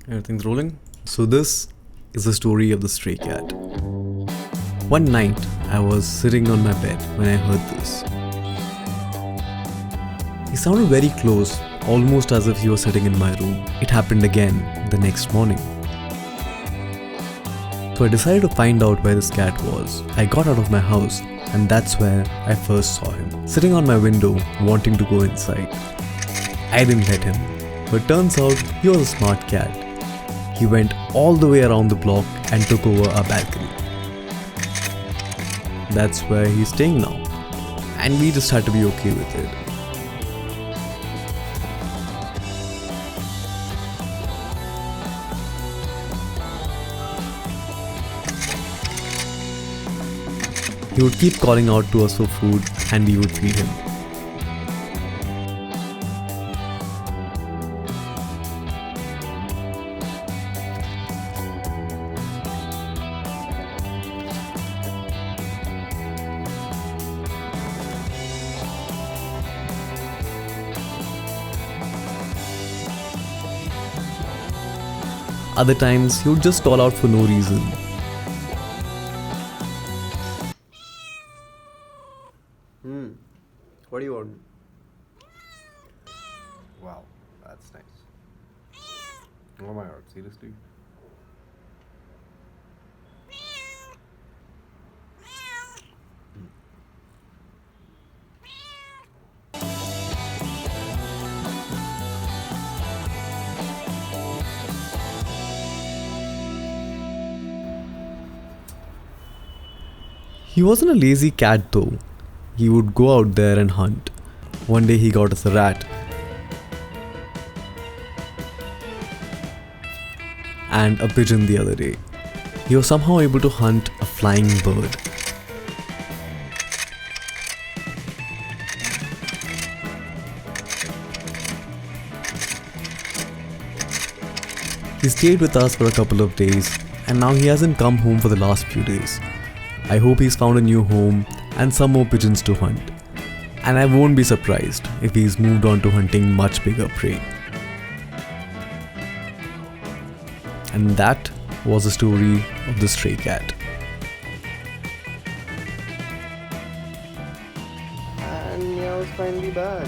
Everything's rolling. So this is the story of the stray cat. One night, I was sitting on my bed when I heard this. He sounded very close, almost as if he was sitting in my room. It happened again the next morning. So I decided to find out where this cat was. I got out of my house, and that's where I first saw him, sitting on my window, wanting to go inside. I didn't let him, but turns out he was a smart cat. He went all the way around the block and took over our balcony. That's where he's staying now, and we just had to be okay with it. He would keep calling out to us for food, and we would feed him. Other times, he would just call out for no reason. What do you want? Wow, that's nice. Oh my god, seriously? He wasn't a lazy cat though. He would go out there and hunt. One day he got us a rat. And a pigeon the other day. He was somehow able to hunt a flying bird. He stayed with us for a couple of days, and now he hasn't come home for the last few days. I hope he's found a new home and some more pigeons to hunt. And I won't be surprised if he's moved on to hunting much bigger prey. And that was the story of the stray cat. And yeah, I was finally back.